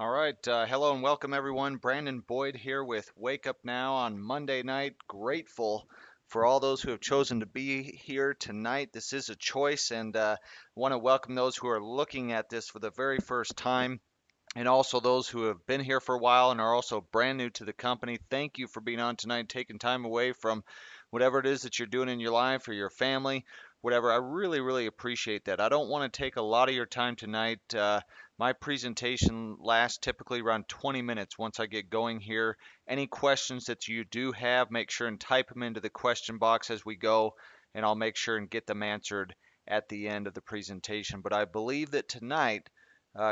All right. Hello and welcome, everyone. Brandon Boyd here with Wake Up Now on Monday night. Grateful for all those who have chosen to be here tonight. This is a choice, and want to welcome those who are looking at this for the very first time, and also those who have been here for a while and are also brand new to the company. Thank you for being on tonight, taking time away from whatever it is that you're doing in your life or your family, whatever. I really, really appreciate that. I don't want to take a lot of your time tonight. My presentation lasts typically around 20 minutes once I get going here. Any questions that you do have, make sure and type them into the question box as we go, and I'll make sure and get them answered at the end of the presentation. But I believe that tonight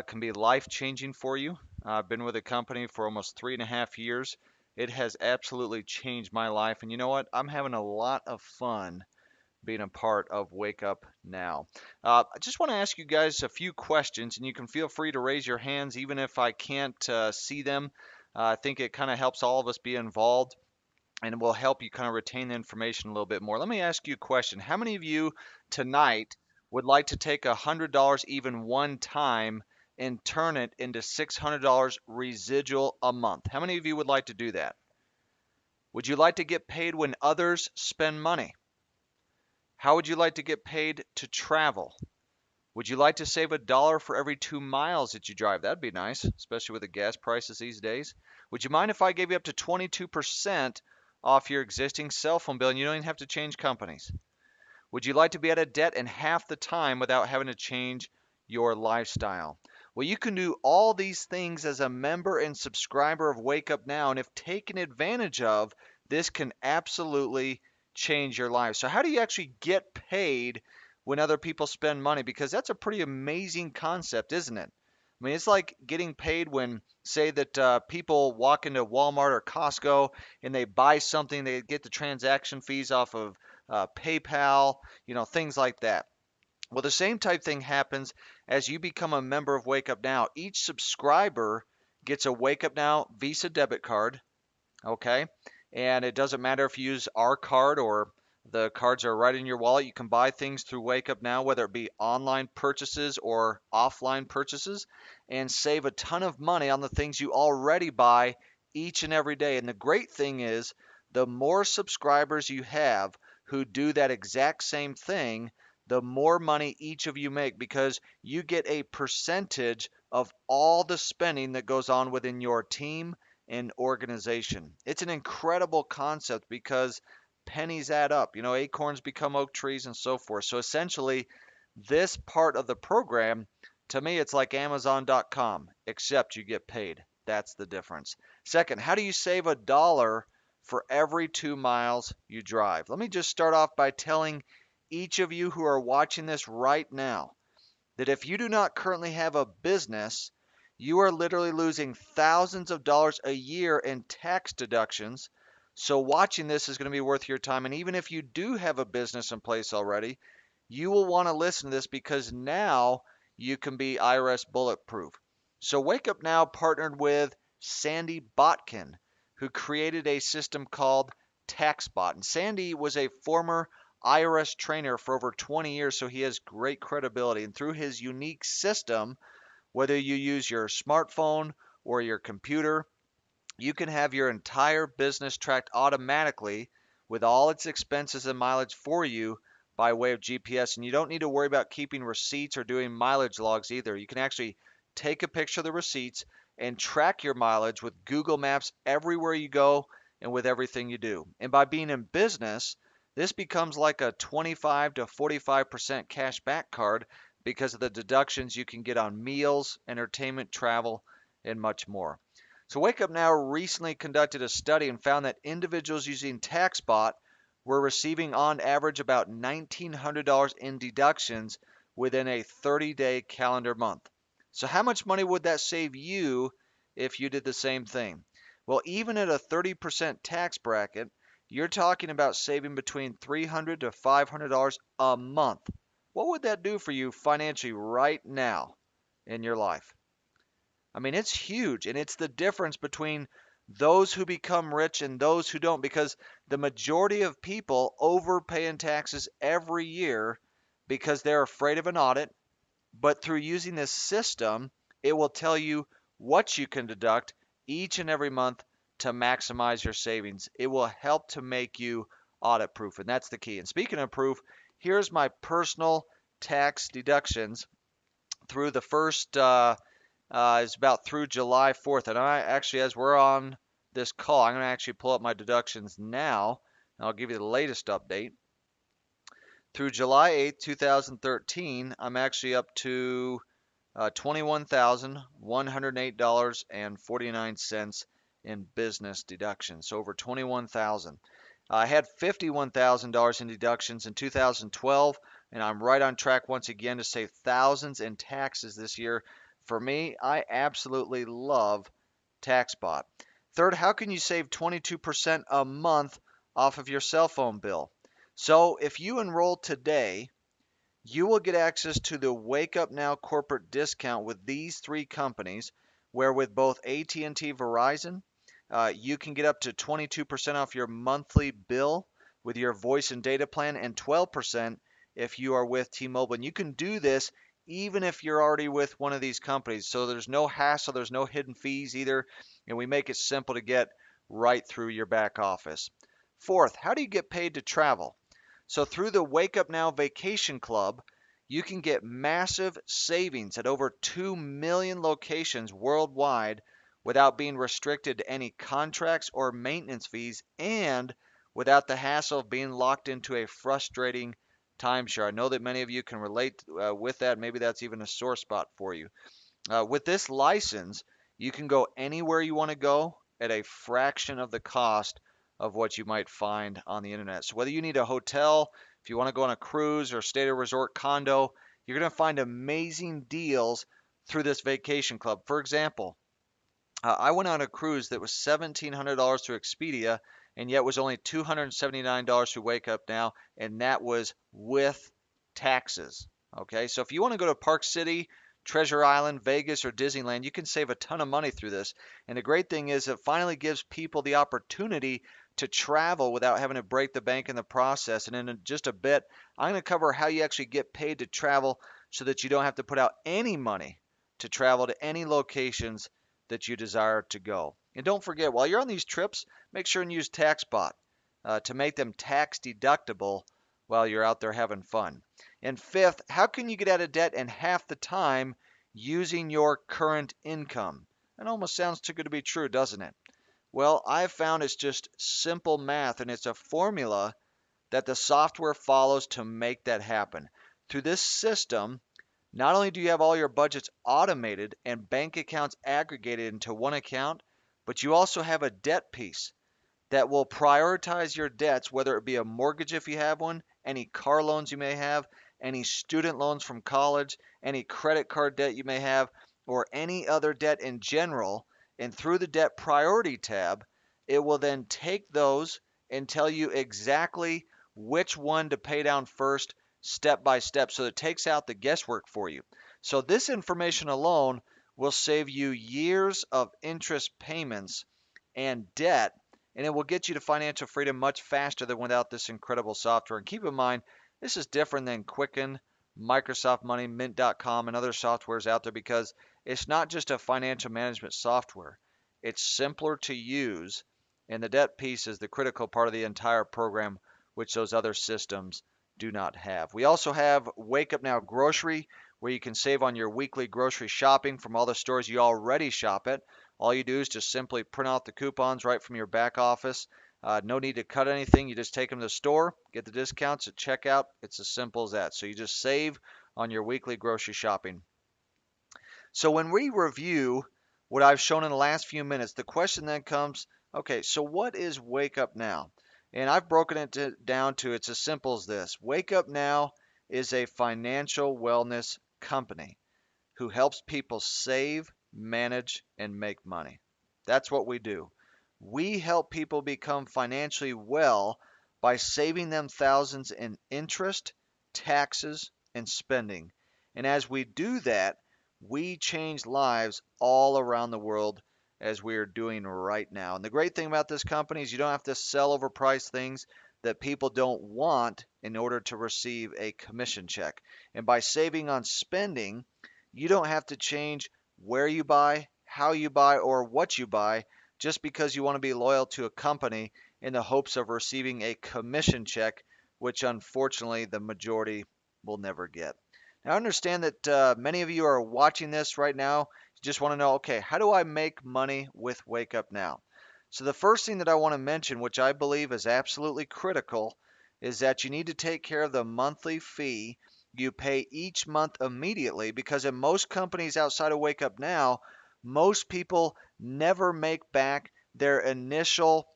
can be life changing for you. I've been with the company for almost 3.5 years. It has absolutely changed my life. And you know what? I'm having a lot of fun being a part of Wake Up Now. I just want to ask you guys a few questions, and you can feel free to raise your hands even if I can't see them. I think it kind of helps all of us be involved and will help you kind of retain the information a little bit more. Let me ask you a question. How many of you tonight would like to take $100 even one time and turn it into $600 residual a month? How many of you would like to do that? Would you like to get paid when others spend money? How would you like to get paid to travel? Would you like to save $1 for every 2 miles that you drive? That'd be nice, especially with the gas prices these days. Would you mind if I gave you up to 22% off your existing cell phone bill and you don't even have to change companies? Would you like to be out of debt in half the time without having to change your lifestyle? Well, you can do all these things as a member and subscriber of Wake Up Now, and if taken advantage of, this can absolutely change your life. So, how do you actually get paid when other people spend money? Because that's a pretty amazing concept, isn't it? I mean, it's like getting paid when, say, that people walk into Walmart or Costco and they buy something, they get the transaction fees off of PayPal, things like that. Well, the same type thing happens as you become a member of Wake Up Now. Each subscriber gets a Wake Up Now Visa debit card, okay? And it doesn't matter if you use our card or the cards are right in your wallet. You can buy things through Wake Up Now, whether it be online purchases or offline purchases, and save a ton of money on the things you already buy each and every day. And the great thing is, the more subscribers you have who do that exact same thing, the more money each of you make because you get a percentage of all the spending that goes on within your team and organization. It's an incredible concept because pennies add up. Acorns become oak trees and so forth. So essentially, this part of the program, to me, it's like Amazon.com, except you get paid. That's the difference. Second, how do you save $1 for every 2 miles you drive? Let me just start off by telling each of you who are watching this right now that if you do not currently have a business, you are literally losing thousands of dollars a year in tax deductions. So watching this is going to be worth your time. And even if you do have a business in place already, you will want to listen to this because now you can be IRS bulletproof. So Wake Up Now partnered with Sandy Botkin, who created a system called TaxBot. And Sandy was a former IRS trainer for over 20 years, so he has great credibility. And through his unique system, whether you use your smartphone or your computer, you can have your entire business tracked automatically with all its expenses and mileage for you by way of GPS. And you don't need to worry about keeping receipts or doing mileage logs either. You can actually take a picture of the receipts and track your mileage with Google Maps everywhere you go and with everything you do. And by being in business, this becomes like a 25 to 45% cash back card because of the deductions you can get on meals, entertainment, travel, and much more. So Wake Up Now recently conducted a study and found that individuals using TaxBot were receiving on average about $1,900 in deductions within a 30-day calendar month. So how much money would that save you if you did the same thing? Well, even at a 30% tax bracket, you're talking about saving between $300 to $500 a month. What would that do for you financially right now in your life? I mean, it's huge, and it's the difference between those who become rich and those who don't, because the majority of people overpay in taxes every year because they're afraid of an audit. But through using this system, it will tell you what you can deduct each and every month to maximize your savings. It will help to make you audit proof, and that's the key. And speaking of proof, here's my personal tax deductions through the first is about through July 4th. And I actually, as we're on this call, I'm going to actually pull up my deductions now. And I'll give you the latest update. Through July 8th, 2013, I'm actually up to $21,108.49 in business deductions. So over 21,000. I had $51,000 in deductions in 2012, and I'm right on track once again to save thousands in taxes this year. For me, I absolutely love TaxBot. Third, how can you save 22% a month off of your cell phone bill? So if you enroll today, you will get access to the Wake Up Now corporate discount with these three companies, where with both AT&T, Verizon, you can get up to 22% off your monthly bill with your voice and data plan, and 12% if you are with T-Mobile. And you can do this even if you're already with one of these companies. So there's no hassle, there's no hidden fees either, and we make it simple to get right through your back office. Fourth, how do you get paid to travel? So through the Wake Up Now Vacation Club, you can get massive savings at over 2 million locations worldwide without being restricted to any contracts or maintenance fees, and without the hassle of being locked into a frustrating timeshare. I know that many of you can relate with that. Maybe that's even a sore spot for you. With this license, you can go anywhere you want to go at a fraction of the cost of what you might find on the internet. So whether you need a hotel, if you want to go on a cruise or stay at a resort condo, you're going to find amazing deals through this vacation club. For example, I went on a cruise that was $1,700 through Expedia, and yet was only $279 through Wake Up Now, and that was with taxes. Okay, so if you want to go to Park City, Treasure Island, Vegas, or Disneyland, you can save a ton of money through this. And the great thing is it finally gives people the opportunity to travel without having to break the bank in the process. And in just a bit, I'm going to cover how you actually get paid to travel so that you don't have to put out any money to travel to any locations that you desire to go. And don't forget, while you're on these trips, make sure and use TaxBot to make them tax deductible while you're out there having fun. And fifth, how can you get out of debt in half the time using your current income? That almost sounds too good to be true, doesn't it? Well, I've found it's just simple math, and it's a formula that the software follows to make that happen. Through this system, not only do you have all your budgets automated and bank accounts aggregated into one account, but you also have a debt piece that will prioritize your debts, whether it be a mortgage if you have one, any car loans you may have, any student loans from college, any credit card debt you may have, or any other debt in general. And through the debt priority tab, it will then take those and tell you exactly which one to pay down first, step by step. So it takes out the guesswork for you. So this information alone will save you years of interest payments and debt, and it will get you to financial freedom much faster than without this incredible software. And keep in mind, this is different than Quicken, Microsoft Money, Mint.com, and other softwares out there, because it's not just a financial management software. It's simpler to use, and the debt piece is the critical part of the entire program, which those other systems do not have. We also have Wake Up Now Grocery, where you can save on your weekly grocery shopping from all the stores you already shop at. All you do is just simply print out the coupons right from your back office. No need to cut anything. You just take them to the store, get the discounts at checkout. It's as simple as that. So you just save on your weekly grocery shopping. So when we review what I've shown in the last few minutes, the question then comes, okay, so what is Wake Up Now? And I've broken it down to, it's as simple as this. Wake Up Now is a financial wellness company who helps people save, manage, and make money. That's what we do. We help people become financially well by saving them thousands in interest, taxes, and spending. And as we do that, we change lives all around the world, as we are doing right now. And the great thing about this company is you don't have to sell overpriced things that people don't want in order to receive a commission check. And by saving on spending, you don't have to change where you buy, how you buy or what you buy just because you want to be loyal to a company in the hopes of receiving a commission check, which unfortunately the majority will never get. Now, I understand that many of you are watching this right now. You just want to know, okay, how do I make money with Wake Up Now? So, the first thing that I want to mention, which I believe is absolutely critical, is that you need to take care of the monthly fee you pay each month immediately, because in most companies outside of Wake Up Now, most people never make back their initial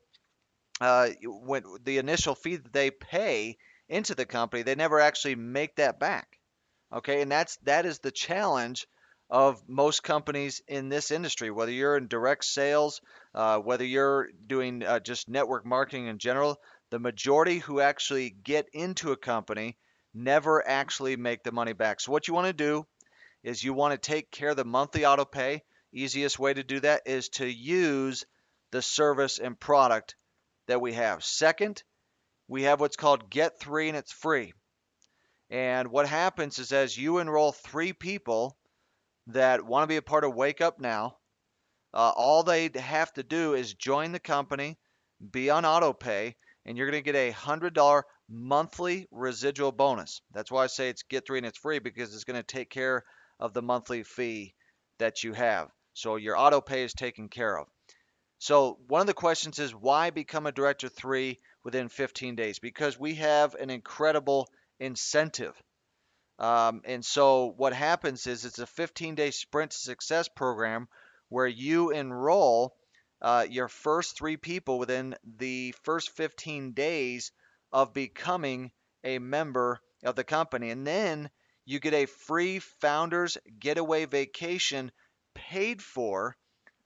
when the initial fee that they pay into the company, they never actually make that back. Okay, and that is the challenge of most companies in this industry. Whether you're in direct sales, whether you're doing just network marketing in general, the majority who actually get into a company never actually make the money back. So what you want to do is you want to take care of the monthly auto pay. Easiest way to do that is to use the service and product that we have. Second, we have what's called Get Three, and it's free. And what happens is as you enroll 3 people that want to be a part of Wake Up Now, all they have to do is join the company, be on auto pay, and you're going to get a $100 monthly residual bonus. That's why I say it's Get Three and it's free, because it's going to take care of the monthly fee that you have. So your auto pay is taken care of. So one of the questions is, why become a Director 3 within 15 days? Because we have an incredible incentive. And so what happens is it's a 15-day sprint to success program where you enroll your first 3 people within the first 15 days of becoming a member of the company. And then you get a free founders getaway vacation paid for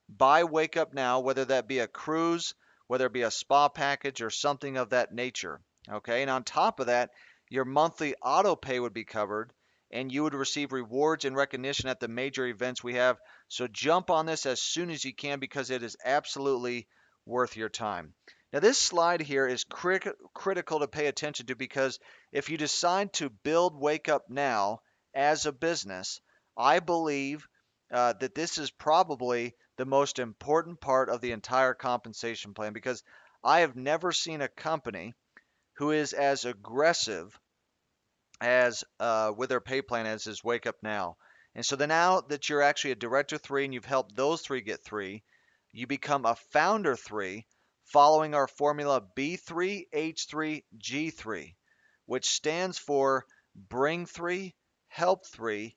by Wake Up Now, whether that be a cruise, whether it be a spa package or something of that nature. Okay, and on top of that, your monthly auto pay would be covered, and you would receive rewards and recognition at the major events we have. So jump on this as soon as you can, because it is absolutely worth your time. Now, this slide here is critical to pay attention to, because if you decide to build Wake Up Now as a business, I believe that this is probably the most important part of the entire compensation plan, because I have never seen a company who is as aggressive as with their pay plan as is Wake Up Now. And so then, now that you're actually a Director 3 and you've helped those 3 get 3, you become a Founder 3 following our formula B3H3G3, which stands for Bring 3, Help 3,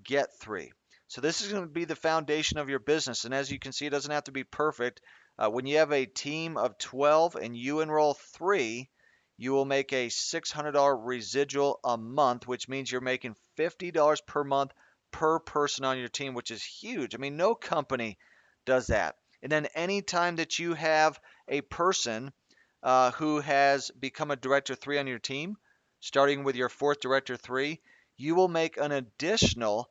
Get 3. So this is going to be the foundation of your business. And as you can see, it doesn't have to be perfect. When you have a team of 12 and you enroll 3, you will make a $600 residual a month, which means you're making $50 per month per person on your team, which is huge. I mean, no company does that. And then anytime that you have a person who has become a Director 3 on your team, starting with your 4th Director 3, you will make an additional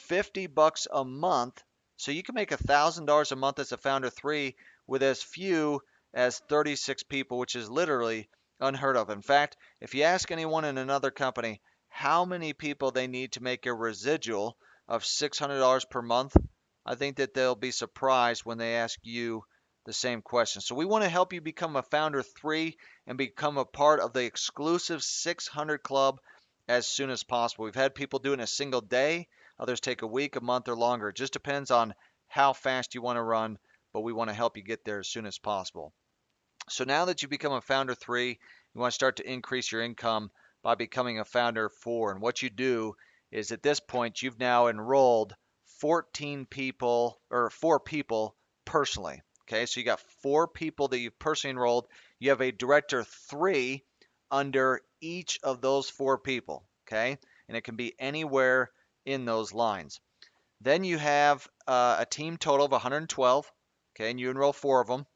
$50 a month. So you can make $1,000 a month as a Founder 3 with as few as 36 people, which is literally unheard of. In fact, if you ask anyone in another company how many people they need to make a residual of $600 per month, I think that they'll be surprised when they ask you the same question. So we want to help you become a Founder 3 and become a part of the exclusive 600 Club as soon as possible. We've had people do it in a single day. Others take a week, a month, or longer. It just depends on how fast you want to run, but we want to help you get there as soon as possible. So now that you become a Founder 3, you want to start to increase your income by becoming a Founder 4. And what you do is, at this point, you've now enrolled 14 people, or 4 people personally. Okay, so you got 4 people that you've personally enrolled. You have a Director 3 under each of those 4 people. Okay, and it can be anywhere in those lines. Then you have a team total of 112. Okay, and you enroll 4 of them.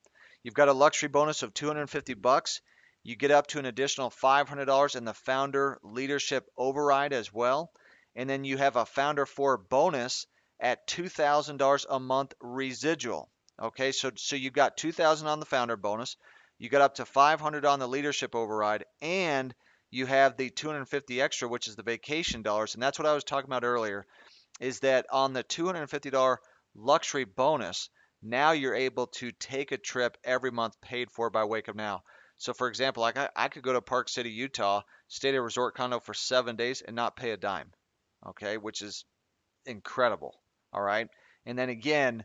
You've got a luxury bonus of $250. You get up to an additional $500 in the Founder Leadership Override as well. And then you have a Founder 4 bonus at $2,000 a month residual. Okay, so you've got $2,000 on the Founder bonus. You got up to $500 on the Leadership Override, and you have the $250 extra, which is the vacation dollars. And that's what I was talking about earlier, is that on the $250 luxury bonus, now you're able to take a trip every month paid for by Wake Up Now. So, for example, like I could go to Park City, Utah, stay at a resort condo for 7 days and not pay a dime, okay, which is incredible. All right. And then again,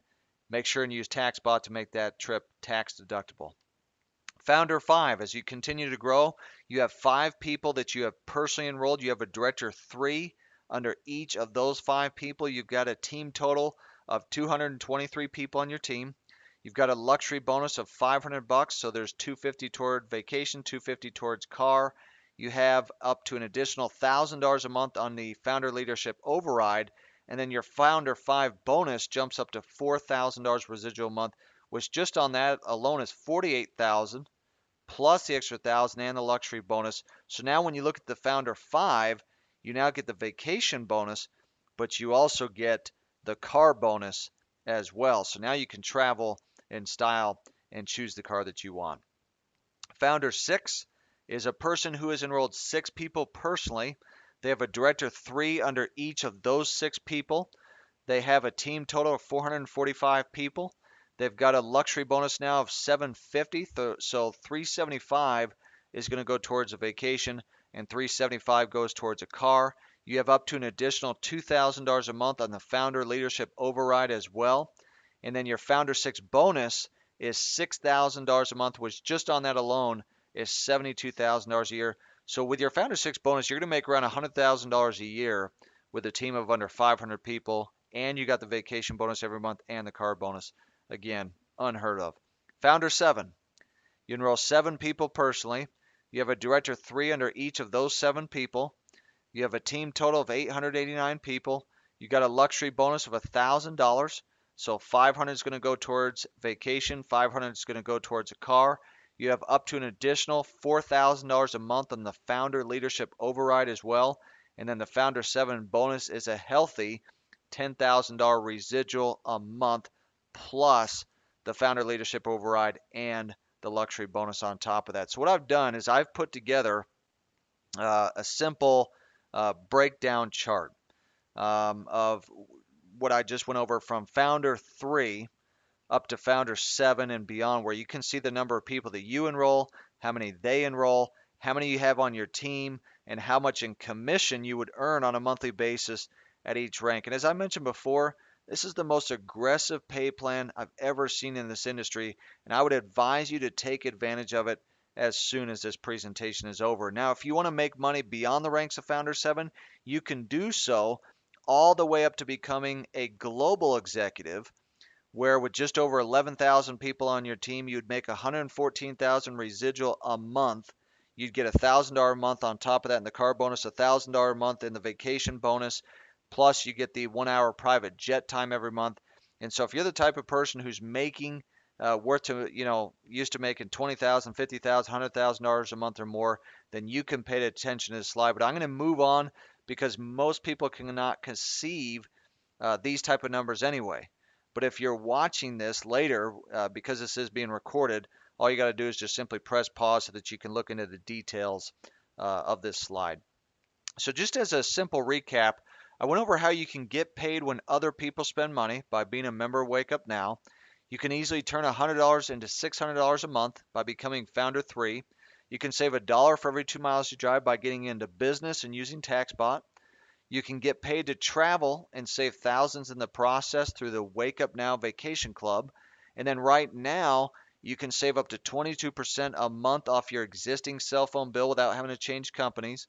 make sure and use TaxBot to make that trip tax deductible. Founder 5, as you continue to grow, you have 5 people that you have personally enrolled. You have a director 3 under each of those 5 people. You've got a team total of 223 people on your team. You've got a luxury bonus of $500, so there's 250 toward vacation, 250 towards car. You have up to an additional $1,000 a month on the founder leadership override, and then your founder 5 bonus jumps up to $4,000 residual a month, which just on that alone is 48,000 plus the extra 1,000 and the luxury bonus. So now when you look at the founder 5, you now get the vacation bonus, but you also get the car bonus as well. So now you can travel in style and choose the car that you want. Founder 6 is a person who has enrolled 6 people personally. They have a director 3 under each of those 6 people. They have a team total of 445 people. They've got a luxury bonus now of 750, so 375 is going to go towards a vacation and 375 goes towards a car. You have up to an additional $2,000 a month on the founder leadership override as well. And then your founder 6 bonus is $6,000 a month, which just on that alone is $72,000 a year. So with your founder 6 bonus, you're going to make around $100,000 a year with a team of under 500 people, and you got the vacation bonus every month and the car bonus. Again, unheard of. Founder 7, you enroll 7 people personally. You have a director 3 under each of those 7 people. You have a team total of 889 people. You got a luxury bonus of $1,000. So 500 is going to go towards vacation, 500 is going to go towards a car. You have up to an additional $4,000 a month on the founder leadership override as well. And then the founder 7 bonus is a healthy $10,000 residual a month plus the founder leadership override and the luxury bonus on top of that. So what I've done is I've put together a simple breakdown chart of what I just went over from founder 3 up to founder 7 and beyond, where you can see the number of people that you enroll, how many they enroll, how many you have on your team, and how much in commission you would earn on a monthly basis at each rank. And as I mentioned before, this is the most aggressive pay plan I've ever seen in this industry, and I would advise you to take advantage of it as soon as this presentation is over. Now, if you want to make money beyond the ranks of Founder 7, you can do so all the way up to becoming a global executive, where with just over 11,000 people on your team, you'd make 114,000 residual a month. You'd get $1,000 a month on top of that in the car bonus, $1,000 a month in the vacation bonus, plus you get the 1 hour private jet time every month. And so if you're the type of person who's making used to making $20,000, $50,000, $100,000 a month or more, then you can pay attention to this slide. But I'm going to move on because most people cannot conceive these type of numbers anyway. But if you're watching this later, because this is being recorded, all you got to do is just simply press pause so that you can look into the details of this slide. So just as a simple recap, I went over how you can get paid when other people spend money by being a member of Wake Up Now. You can easily turn $100 into $600 a month by becoming Founder 3. You can save $1 for every 2 miles you drive by getting into business and using TaxBot. You can get paid to travel and save thousands in the process through the Wake Up Now Vacation Club. And then right now, you can save up to 22% a month off your existing cell phone bill without having to change companies.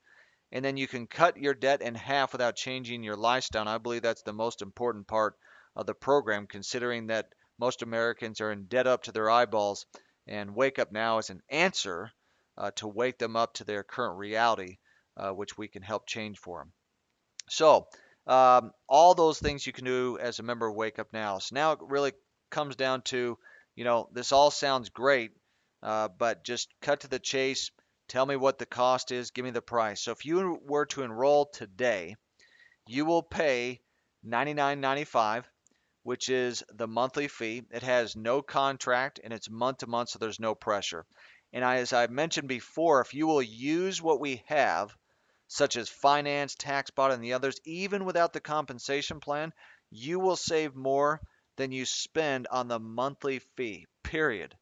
And then you can cut your debt in half without changing your lifestyle. And I believe that's the most important part of the program, considering that most Americans are in debt up to their eyeballs. And Wake Up Now is an answer to wake them up to their current reality, which we can help change for them. So all those things you can do as a member of Wake Up Now. So now it really comes down to, this all sounds great, but just cut to the chase. Tell me what the cost is. Give me the price. So if you were to enroll today, you will pay $99.95, which is the monthly fee. It has no contract and it's month to month, so there's no pressure. And as I mentioned before, if you will use what we have, such as finance, TaxBot, and the others, even without the compensation plan, you will save more than you spend on the monthly fee, period.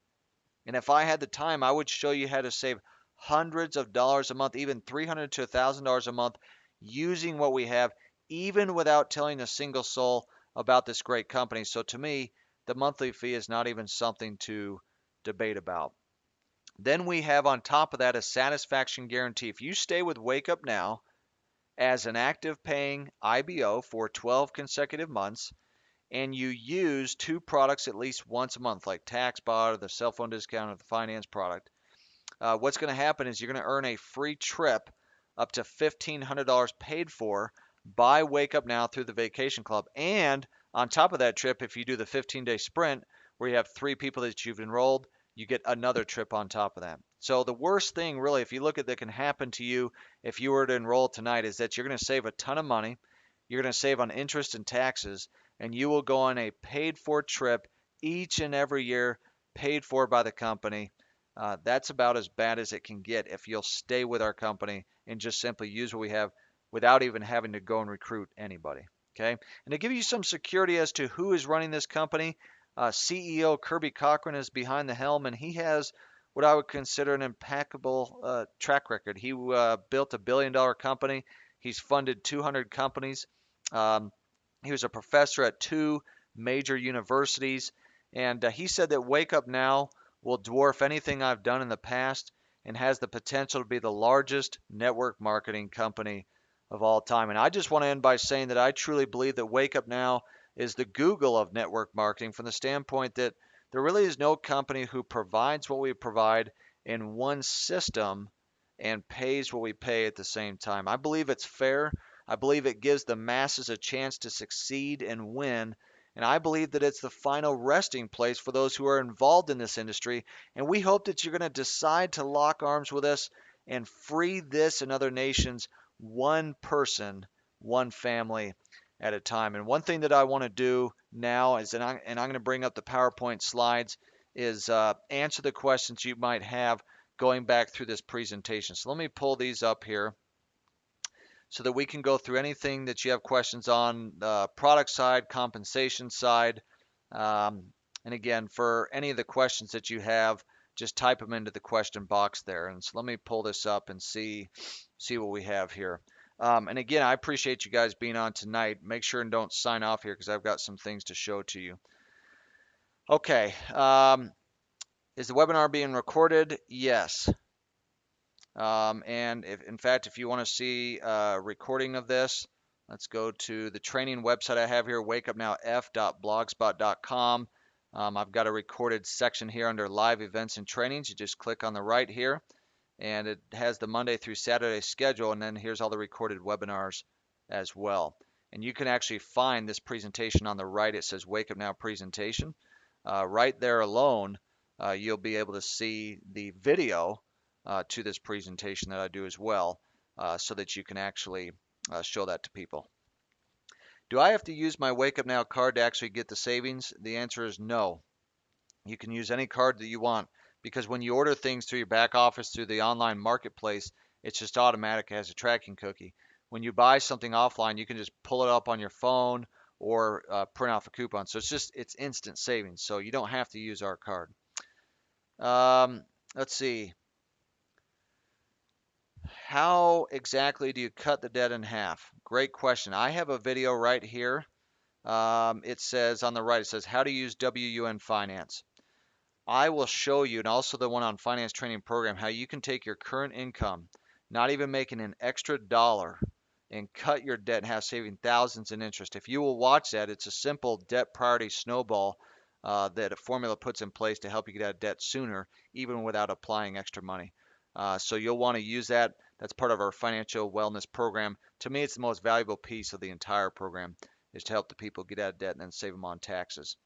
And if I had the time, I would show you how to save hundreds of dollars a month, even $300 to $1,000 a month using what we have, even without telling a single soul about this great company. So to me, the monthly fee is not even something to debate about. Then we have on top of that a satisfaction guarantee. If you stay with Wake Up Now as an active paying IBO for 12 consecutive months, and you use two products at least once a month, like TaxBot or the cell phone discount or the finance product, what's going to happen is you're going to earn a free trip up to $1,500 paid for by Wake Up Now through the Vacation Club. And on top of that trip, if you do the 15-day sprint where you have three people that you've enrolled, you get another trip on top of that. So the worst thing really, if you look at that can happen to you if you were to enroll tonight, is that you're going to save a ton of money. You're going to save on interest and taxes, and you will go on a paid for trip each and every year, paid for by the company. That's about as bad as it can get if you'll stay with our company and just simply use what we have without even having to go and recruit anybody. Okay. And to give you some security as to who is running this company, CEO Kirby Cochran is behind the helm, and he has what I would consider an impeccable track record. He built $1 billion company. He's funded 200 companies. Um, he was a professor at two major universities, and he said that Wake Up Now will dwarf anything I've done in the past and has the potential to be the largest network marketing company of all time. And I just want to end by saying that I truly believe that Wake Up Now is the Google of network marketing from the standpoint that there really is no company who provides what we provide in one system and pays what we pay at the same time. I believe it's fair. I believe it gives the masses a chance to succeed and win. And I believe that it's the final resting place for those who are involved in this industry. And we hope that you're going to decide to lock arms with us and free this and other nations one person, one family at a time. And one thing that I want to do now is, and I'm going to bring up the PowerPoint slides, is answer the questions you might have going back through this presentation. So let me pull these up here so that we can go through anything that you have questions on the product side, compensation side. Um, and again, for any of the questions that you have, just type them into the question box there. And so let me pull this up and see what we have here. And again, I appreciate you guys being on tonight. Make sure and don't sign off here because I've got some things to show to you. Okay. Is the webinar being recorded? Yes. And in fact, if you want to see a recording of this, let's go to the training website I have here, wakeupnowf.blogspot.com. I've got a recorded section here under live events and trainings. You just click on the right here, and it has the Monday through Saturday schedule, and then here's all the recorded webinars as well. And you can actually find this presentation on the right. It says Wake Up Now presentation. Right there alone, you'll be able to see the video to this presentation that I do as well, so that you can actually show that to people. Do I have to use my Wake Up Now card to actually get the savings? The answer is no. You can use any card that you want because when you order things through your back office, through the online marketplace, it's just automatic. It has a tracking cookie. When you buy something offline, you can just pull it up on your phone or print off a coupon. So it's instant savings. So you don't have to use our card. Let's see. How exactly do you cut the debt in half? Great question. I have a video right here. It says on the right, it says how to use WUN Finance. I will show you, and also the one on Finance Training Program, how you can take your current income, not even making an extra dollar, and cut your debt in half, saving thousands in interest. If you will watch that, it's a simple debt priority snowball that a formula puts in place to help you get out of debt sooner, even without applying extra money. So you'll want to use that. That's part of our financial wellness program. To me, it's the most valuable piece of the entire program is to help the people get out of debt and then save them on taxes.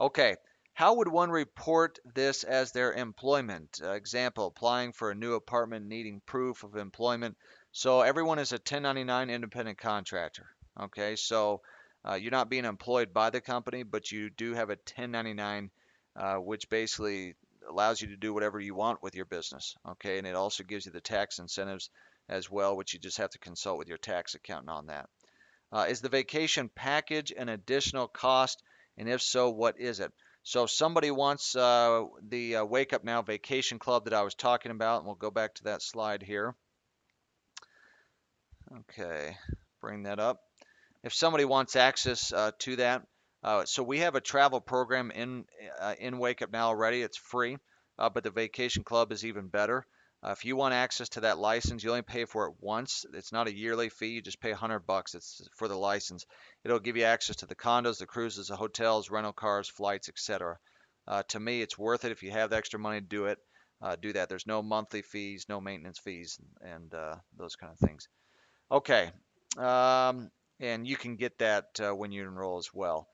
Okay, how would one report this as their employment? Example, applying for a new apartment needing proof of employment. So everyone is a 1099 independent contractor. Okay, so you're not being employed by the company, but you do have a 1099, which basically allows you to do whatever you want with your business. Okay, and it also gives you the tax incentives as well, which you just have to consult with your tax accountant on that. Is the vacation package an additional cost And if so, what is it? So if somebody wants the Wake Up Now Vacation Club that I was talking about, and we'll go back to that slide here. Okay, bring that up. If somebody wants access to that, so we have a travel program in Wake Up Now already. It's free, but the Vacation Club is even better. If you want access to that license, you only pay for it once. It's not a yearly fee. You just pay $100. It's for the license. It'll give you access to the condos, the cruises, the hotels, rental cars, flights, etc. To me, it's worth it. If you have the extra money to do it, do that. There's no monthly fees, no maintenance fees, and those kind of things. Okay. Um, and you can get that when you enroll as well.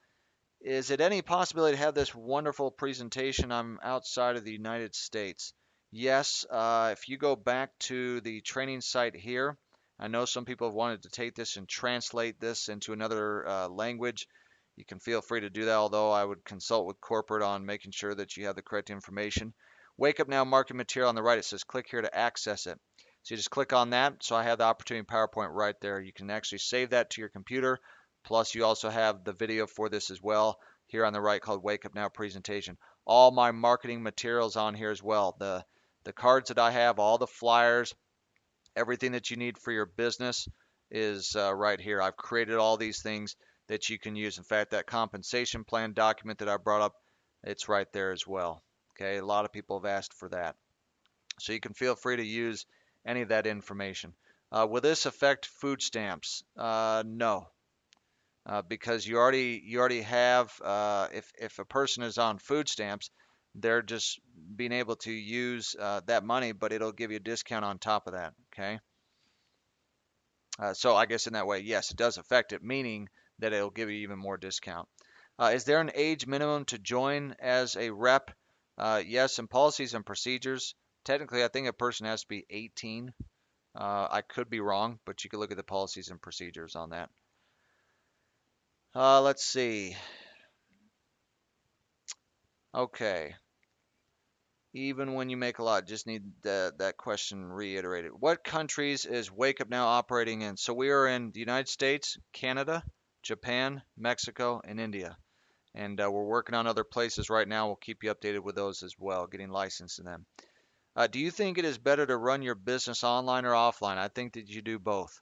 Is it any possibility to have this wonderful presentation? I'm outside of the United States. Yes, if you go back to the training site here, I know some people have wanted to take this and translate this into another language. You can feel free to do that, although I would consult with corporate on making sure that you have the correct information. Wake Up Now marketing material on the right, it says click here to access it. So you just click on that. So I have the opportunity PowerPoint right there. You can actually save that to your computer. Plus, you also have the video for this as well here on the right called Wake Up Now presentation. All my marketing materials on here as well. The cards that I have, all the flyers, everything that you need for your business is right here. I've created all these things that you can use. In fact, that compensation plan document that I brought up, it's right there as well. Okay, a lot of people have asked for that. So you can feel free to use any of that information. Will this affect food stamps? No, because you already have if a person is on food stamps, they're just being able to use that money, but it'll give you a discount on top of that. Okay, so I guess in that way, yes, it does affect it, meaning that it'll give you even more discount. Is there an age minimum to join as a rep? Yes, in policies and procedures, technically, I think a person has to be 18. I could be wrong, but you can look at the policies and procedures on that. Let's see. Okay. Even when you make a lot, just need that question reiterated. What countries is Wake Up Now operating in? So we are in the United States, Canada, Japan, Mexico, and India. And we're working on other places right now. We'll keep you updated with those as well, getting licensed in them. Do you think it is better to run your business online or offline? I think that you do both.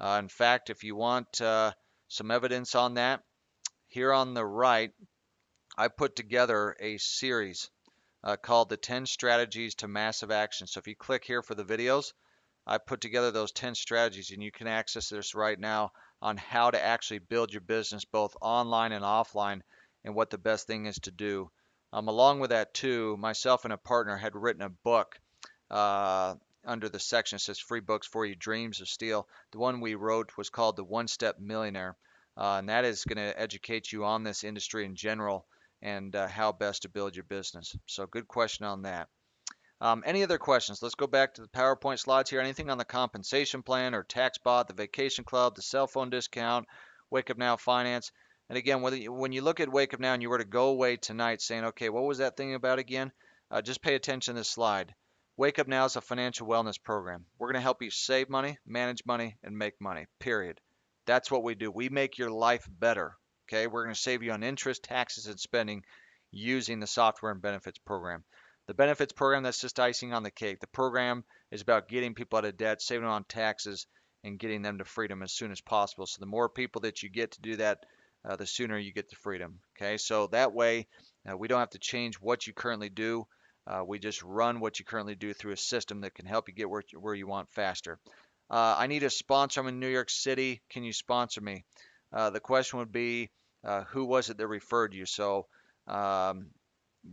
In fact, if you want some evidence on that, here on the right, I put together a series called the 10 Strategies to Massive Action. So if you click here for the videos, I put together those 10 strategies, and you can access this right now on how to actually build your business both online and offline and what the best thing is to do. Along with that, too, myself and a partner had written a book uh, under the section that says Free Books for You, Dreams of Steel. The one we wrote was called The One Step Millionaire, and that is going to educate you on this industry in general and how best to build your business. So, good question on that. Any other questions? Let's go back to the PowerPoint slides here. Anything on the compensation plan or tax bot, the vacation club, the cell phone discount, Wake Up Now finance? And again, when you look at Wake Up Now and you were to go away tonight saying, okay, what was that thing about again? Just pay attention to this slide. Wake Up Now is a financial wellness program. We're going to help you save money, manage money, and make money, period. That's what we do. We make your life better. Okay, we're going to save you on interest, taxes, and spending using the software and benefits program. The benefits program, that's just icing on the cake. The program is about getting people out of debt, saving them on taxes, and getting them to freedom as soon as possible. So the more people that you get to do that, the sooner you get to freedom. Okay, so that way we don't have to change what you currently do. We just run what you currently do through a system that can help you get where you want faster. I need a sponsor. I'm in New York City. Can you sponsor me? The question would be, who was it that referred you? So um,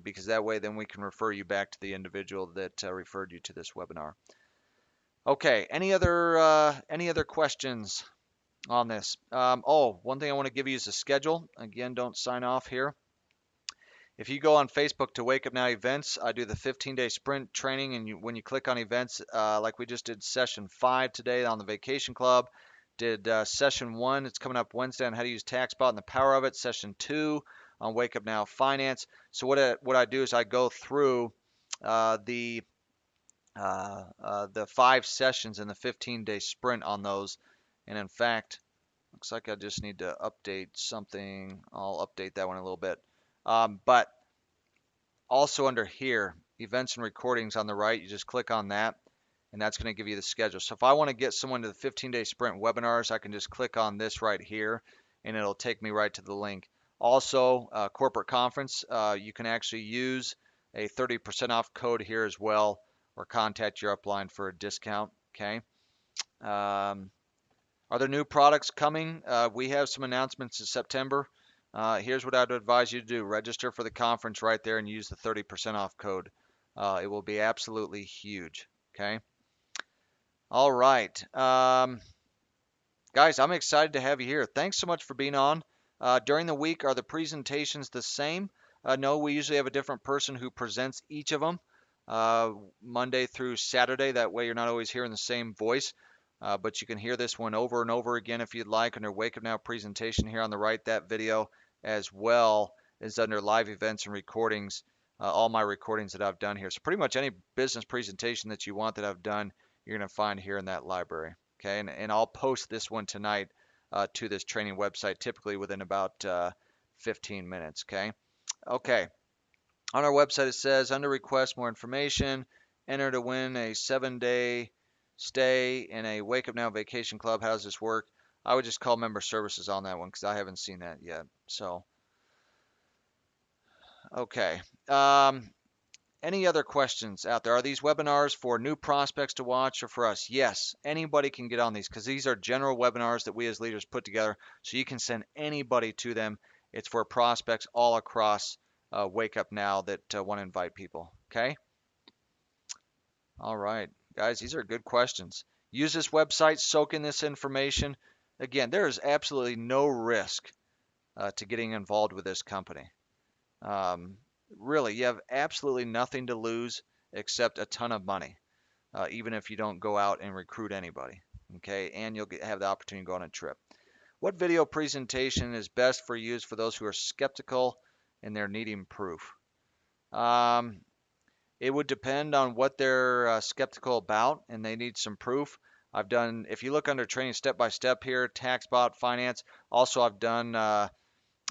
because that way then we can refer you back to the individual that referred you to this webinar. Okay, any other questions on this? One thing I want to give you is a schedule. Again, don't sign off here. If you go on Facebook to Wake Up Now events, I do the 15-day sprint training, and when you click on events, like we just did session 5 today on the Vacation Club, did session 1, it's coming up Wednesday on how to use TaxBot and the power of it, session 2 on Wake Up Now Finance. So what I do is I go through uh, the the 5 sessions in the 15-day sprint on those, and in fact, Looks like I just need to update something. I'll update that one a little bit. But also under here, events and recordings on the right, you just click on that, and that's going to give you the schedule. So if I want to get someone to the 15-day sprint webinars, I can just click on this right here, and it'll take me right to the link. Also, corporate conference, you can actually use a 30% off code here as well, or contact your upline for a discount. Okay. Are there new products coming? We have some announcements in September. Here's what I'd advise you to do. Register for the conference right there and use the 30% off code. It will be absolutely huge. Okay. All right. Guys, I'm excited to have you here. Thanks so much for being on. During the week, are the presentations the same? No, we usually have a different person who presents each of them Monday through Saturday. That way you're not always hearing the same voice. But you can hear this one over and over again if you'd like under Wake Up Now presentation here on the right. That video as well is under live events and recordings, all my recordings that I've done here. So pretty much any business presentation that you want that I've done, you're going to find here in that library. Okay, and I'll post this one tonight to this training website, typically within about 15 minutes. Okay. On our website, it says under request more information, enter to win a 7-day stay in a Wake Up Now vacation club. How does this work? I would just call member services on that one because I haven't seen that yet. So, okay. Any other questions out there? Are these webinars for new prospects to watch or for us? Yes, anybody can get on these because these are general webinars that we as leaders put together. So you can send anybody to them. It's for prospects all across Wake Up Now that want to invite people. Okay. All right, guys, these are good questions. Use this website, soak in this information. Again, there is absolutely no risk to getting involved with this company. Really, you have absolutely nothing to lose except a ton of money, even if you don't go out and recruit anybody. Okay, and you'll have the opportunity to go on a trip. What video presentation is best for use for those who are skeptical and they're needing proof? It would depend on what they're skeptical about and they need some proof. I've done, if you look under training step by step here, TaxBot, finance. Also, I've done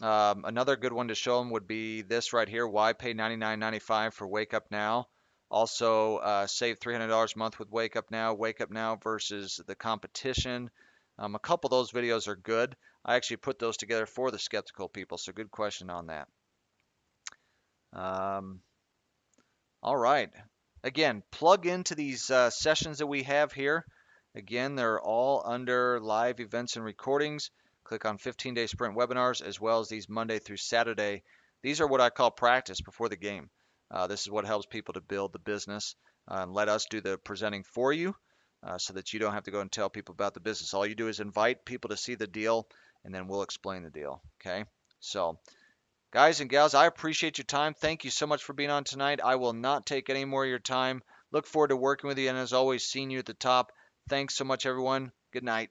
another good one to show them would be this right here. Why pay $99.95 for Wake Up Now? Also, save $300 a month with Wake Up Now. Wake Up Now versus the competition. A couple of those videos are good. I actually put those together for the skeptical people. So good question on that. All right. Again, plug into these sessions that we have here. Again, they're all under live events and recordings. Click on 15-day sprint webinars as well as these Monday through Saturday. These are what I call practice before the game. This is what helps people to build the business and let us do the presenting for you so that you don't have to go and tell people about the business. All you do is invite people to see the deal and then we'll explain the deal. Okay. So guys and gals, I appreciate your time. Thank you so much for being on tonight. I will not take any more of your time. Look forward to working with you and as always, seeing you at the top. Thanks so much, everyone. Good night.